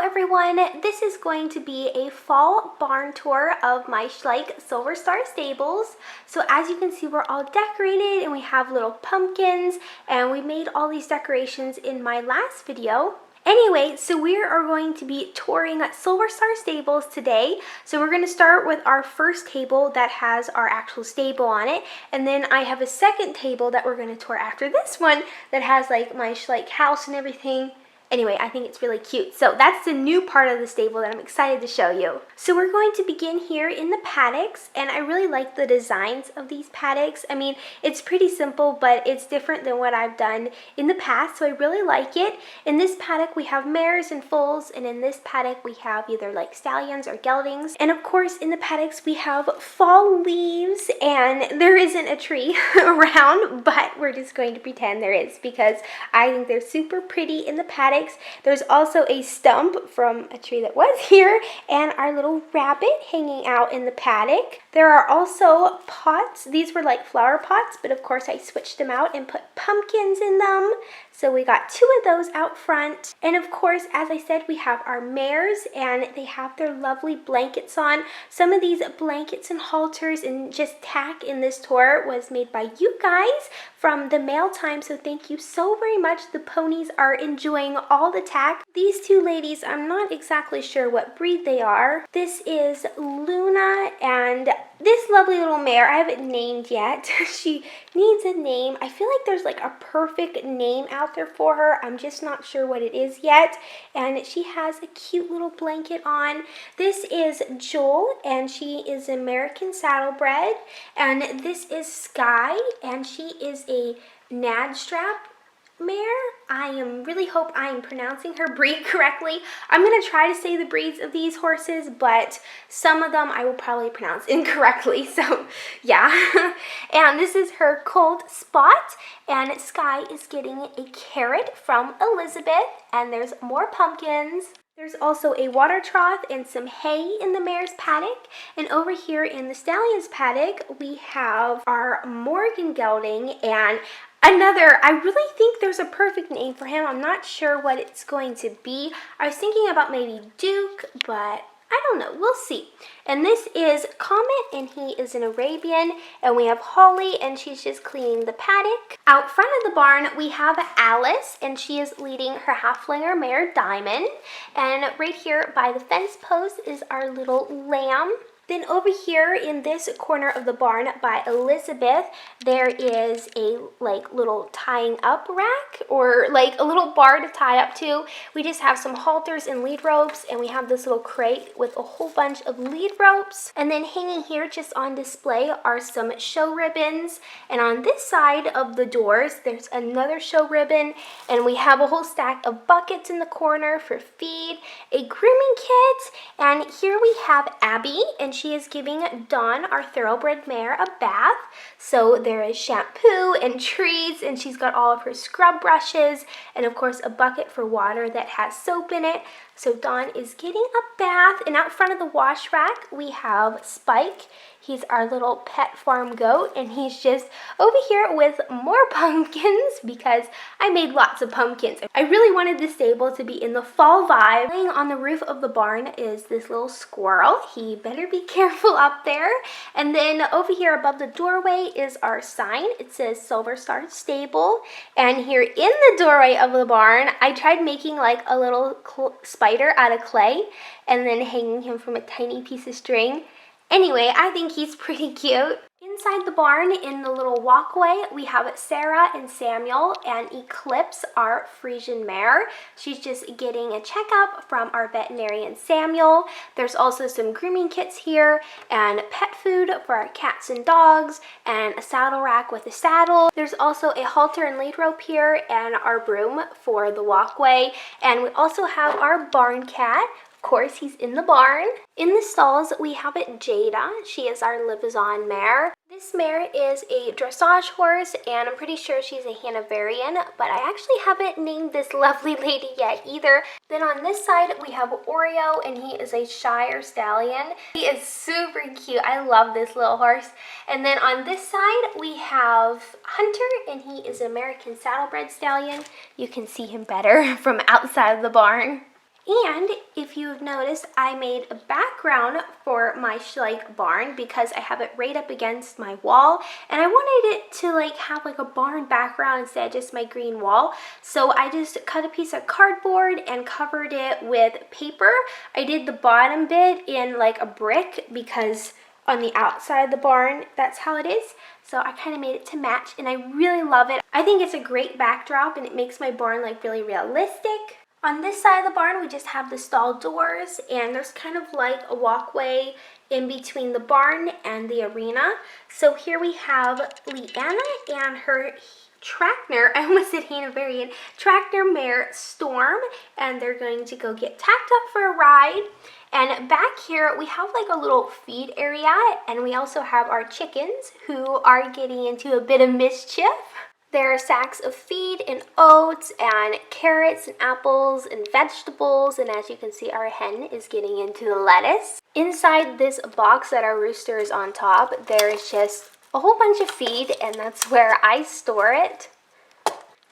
everyone, this is going to be a fall barn tour of my Schleich Silver Star stables. So as you can see, we're all decorated and we have little pumpkins, and we made all these decorations in my last video. Anyway, so we are going to be touring Silver Star Stables today. So we're going to start with our first table that has our actual stable on it. And then I have a second table that we're going to tour after this one that has like my Schleich house and everything. Anyway, I think it's really cute. So that's the new part of the stable that I'm excited to show you. So we're going to begin here in the paddocks, and I really like the designs of these paddocks. I mean, it's pretty simple, but it's different than what I've done in the past, so I really like it. In this paddock, we have mares and foals, and in this paddock, we have either like stallions or geldings. And of course, in the paddocks, we have fall leaves, and there isn't a tree around, but we're just going to pretend there is because I think they're super pretty in the paddock. There's also a stump from a tree that was here and our little rabbit hanging out in the paddock. There are also pots. These were like flower pots, but of course I switched them out and put pumpkins in them. So we got two of those out front. And of course, as I said, we have our mares and they have their lovely blankets on. Some of these blankets and halters and just tack in this tour was made by you guys from the mail time. So thank you so very much. The ponies are enjoying all the tack. These two ladies, I'm not exactly sure what breed they are. This is Luna, and this lovely little mare, I haven't named yet. She needs a name. I feel like there's like a perfect name out there for her. I'm just not sure what it is yet. And she has a cute little blanket on. This is Joel, and she is American saddlebred. And this is Sky, and she is a Nad strap mare. I really hope I am pronouncing her breed correctly. I'm going to try to say the breeds of these horses, but some of them I will probably pronounce incorrectly. So yeah. And this is her colt Spot, and Sky is getting a carrot from Elizabeth, and there's more pumpkins. There's also a water trough and some hay in the mare's paddock. And over here in the stallion's paddock, we have our Morgan gelding and another, I really think there's a perfect name for him. I'm not sure what it's going to be. I was thinking about maybe Duke, but I don't know. We'll see. And this is Comet, and he is an Arabian. And we have Holly, and she's just cleaning the paddock. Out front of the barn, we have Alice, and she is leading her halflinger mare, Diamond. And right here by the fence post is our little lamb. Then over here in this corner of the barn by Elizabeth, there is a like little tying up rack, or like a little bar to tie up to. We just have some halters and lead ropes, and we have this little crate with a whole bunch of lead ropes. And then hanging here just on display are some show ribbons. And on this side of the doors, there's another show ribbon, and we have a whole stack of buckets in the corner for feed, a grooming kit, and here we have Abby, and she is giving Dawn, our thoroughbred mare, a bath. So there is shampoo and treats, and she's got all of her scrub brushes, and of course a bucket for water that has soap in it. So Dawn is getting a bath, and out front of the wash rack we have Spike. He's our little pet farm goat, and he's just over here with more pumpkins because I made lots of pumpkins. I really wanted the stable to be in the fall vibe. Laying on the roof of the barn is this little squirrel. He better be careful up there. And then over here above the doorway is our sign. It says Silver Star Stable. And here in the doorway of the barn, I tried making like a little spider out of clay and then hanging him from a tiny piece of string. Anyway, I think he's pretty cute. Inside the barn, in the little walkway, we have Sarah and Samuel and Eclipse, our Frisian mare. She's just getting a checkup from our veterinarian Samuel. There's also some grooming kits here and pet food for our cats and dogs and a saddle rack with a saddle. There's also a halter and lead rope here and our broom for the walkway. And we also have our barn cat. Of course, he's in the barn. In the stalls, we have it Jada. She is our Libizon mare. This mare is a dressage horse, and I'm pretty sure she's a Hanoverian, but I actually haven't named this lovely lady yet either. Then on this side, we have Oreo, and he is a Shire stallion. He is super cute. I love this little horse. And then on this side, we have Hunter, and he is an American saddlebred stallion. You can see him better from outside of the barn. And if you've noticed, I made a background for my Schleich barn because I have it right up against my wall, and I wanted it to like have like a barn background instead of just my green wall. So I just cut a piece of cardboard and covered it with paper. I did the bottom bit in like a brick because on the outside of the barn, that's how it is. So I kind of made it to match, and I really love it. I think it's a great backdrop, and it makes my barn like really realistic. On this side of the barn, we just have the stall doors, and there's kind of like a walkway in between the barn and the arena. So here we have Leanna and her tractor, I almost said Hanoverian, tractor mare Storm, and they're going to go get tacked up for a ride. And back here, we have like a little feed area, and we also have our chickens who are getting into a bit of mischief. There are sacks of feed and oats and carrots and apples and vegetables, and as you can see, our hen is getting into the lettuce. Inside this box that our rooster is on top, there is just a whole bunch of feed, and that's where I store it.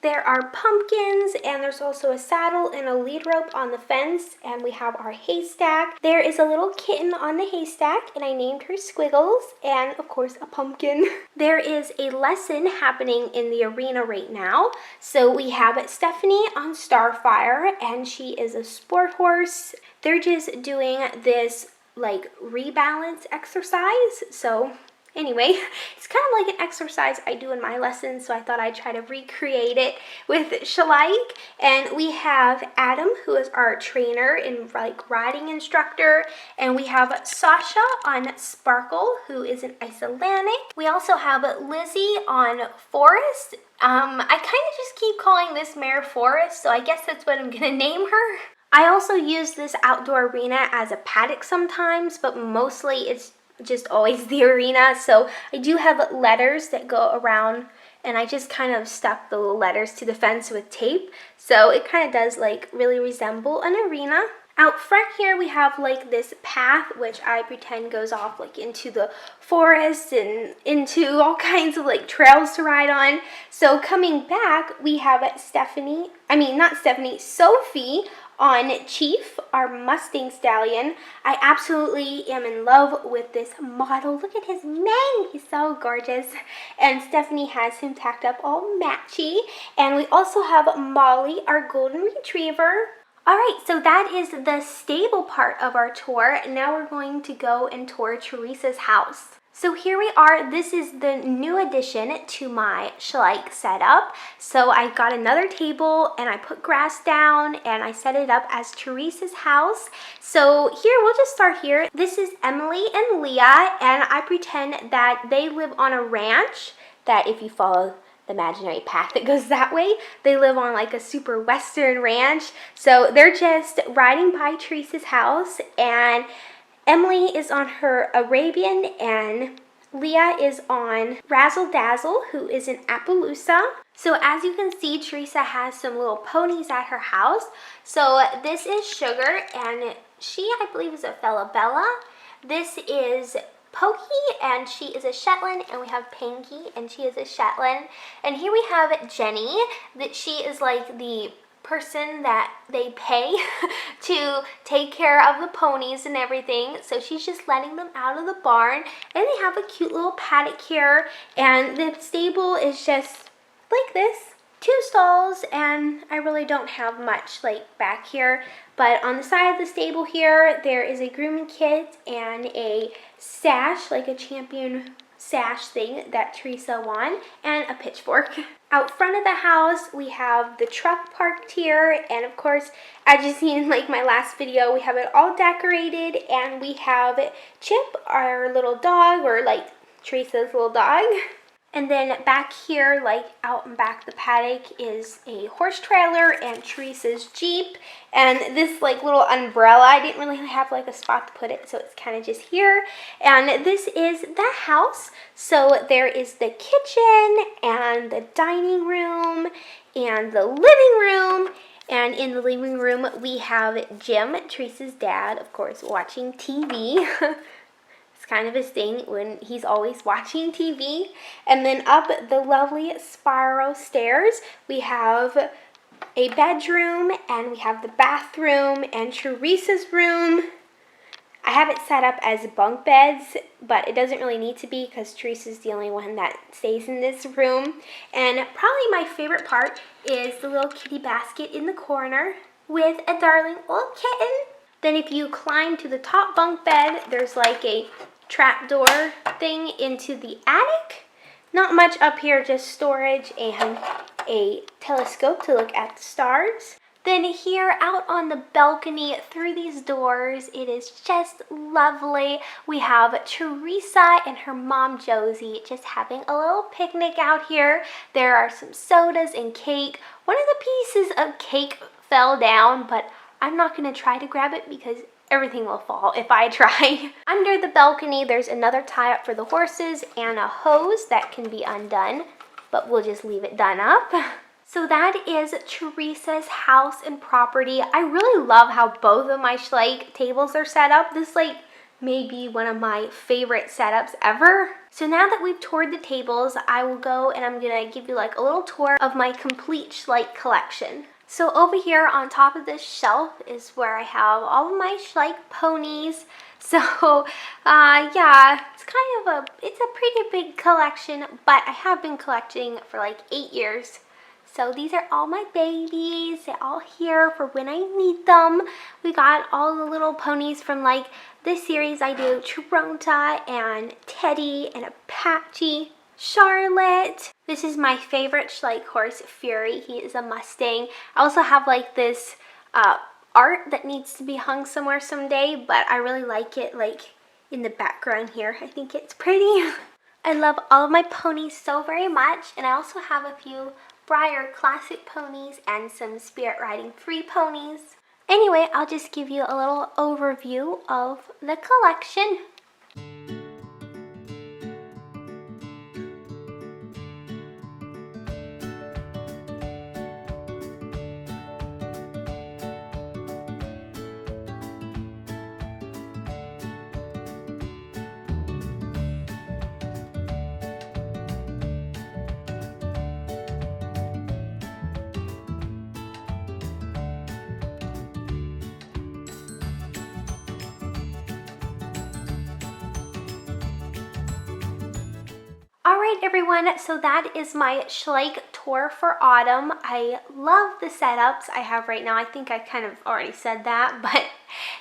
There are pumpkins, and there's also a saddle and a lead rope on the fence, and we have our haystack. There is a little kitten on the haystack, and I named her Squiggles, and of course a pumpkin. There is a lesson happening in the arena right now. So we have Stephanie on Starfire, and she is a sport horse. They're just doing this like rebalance exercise, so anyway, it's kind of like an exercise I do in my lessons, so I thought I'd try to recreate it with Schleich. And we have Adam, who is our trainer and like riding instructor, and we have Sasha on Sparkle, who is an Icelandic. We also have Lizzie on Forest. I kind of just keep calling this mare Forest, so I guess that's what I'm gonna name her. I also use this outdoor arena as a paddock sometimes, but mostly it's just always the arena. So I do have letters that go around, and I just kind of stuck the little letters to the fence with tape, so it kind of does like really resemble an arena. Out front here we have like this path, which I pretend goes off like into the forest and into all kinds of like trails to ride on. So coming back, we have Sophie on Chief, our Mustang stallion. I absolutely am in love with this model. Look at his mane, he's so gorgeous. And Stephanie has him tacked up all matchy. And we also have Molly, our golden retriever. Alright, so that is the stable part of our tour. Now we're going to go and tour Teresa's house. So here we are. This is the new addition to my Schleich setup. So I got another table, and I put grass down, and I set it up as Teresa's house. So here, we'll just start here. This is Emily and Leah, and I pretend that they live on a ranch, that if you follow the imaginary path that goes that way, they live on like a super western ranch. So they're just riding by Teresa's house, and Emily is on her Arabian, and Leah is on Razzle Dazzle, who is in Appaloosa. So as you can see, Teresa has some little ponies at her house. So this is Sugar, and she, I believe, is a Falabella. This is Pokey, and she is a Shetland, and we have Panky, and she is a Shetland. And here we have Jenny, that she is like the person that they pay to take care of the ponies and everything. So she's just letting them out of the barn, and they have a cute little paddock here, and the stable is just like this. 2 stalls, and I really don't have much like back here, but on the side of the stable here there is a grooming kit and a sash, like a champion sash thing that Teresa won, and a pitchfork. Out front of the house we have the truck parked here, and of course, as you've seen in like my last video, we have it all decorated, and we have Chip, our little dog, or like Teresa's little dog. And then back here, like out and back the paddock, is a horse trailer and Teresa's Jeep. And this like little umbrella, I didn't really have like a spot to put it, so it's kind of just here. And this is the house. So there is the kitchen and the dining room and the living room. And in the living room, we have Jim, Teresa's dad, of course, watching TV. Kind of his thing when he's always watching TV. And then up the lovely spiral stairs, we have a bedroom, and we have the bathroom and Teresa's room. I have it set up as bunk beds, but it doesn't really need to be because Teresa's the only one that stays in this room. And probably my favorite part is the little kitty basket in the corner with a darling old kitten. Then if you climb to the top bunk bed, there's like a trapdoor thing into the attic. Not much up here, just storage and a telescope to look at the stars. Then here out on the balcony through these doors, it is just lovely. We have Teresa and her mom Josie just having a little picnic out here. There are some sodas and cake. One of the pieces of cake fell down, but I'm not going to try to grab it because everything will fall if I try. Under the balcony, there's another tie-up for the horses and a hose that can be undone, but we'll just leave it done up. So that is Teresa's house and property. I really love how both of my Schleich tables are set up. This may be one of my favorite setups ever. So now that we've toured the tables, I will go and I'm gonna give you like a little tour of my complete Schleich collection. So over here on top of this shelf is where I have all of my Schleich ponies. So yeah, it's a pretty big collection, but I have been collecting for like 8 years. So these are all my babies. They're all here for when I need them. We got all the little ponies from like this series I do. Toronto and Teddy and Apache. Charlotte. This is my favorite Schleich horse, Fury. He is a Mustang. I also have like this art that needs to be hung somewhere someday, but I really like it like in the background here. I think it's pretty. I love all of my ponies so very much, and I also have a few Breyer Classic ponies and some Spirit Riding Free ponies. Anyway, I'll just give you a little overview of the collection. Alright everyone, so that is my Schleich tour for autumn. I love the setups I have right now. I think I kind of already said that, but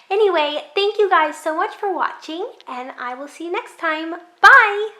anyway, thank you guys so much for watching, and I will see you next time. Bye!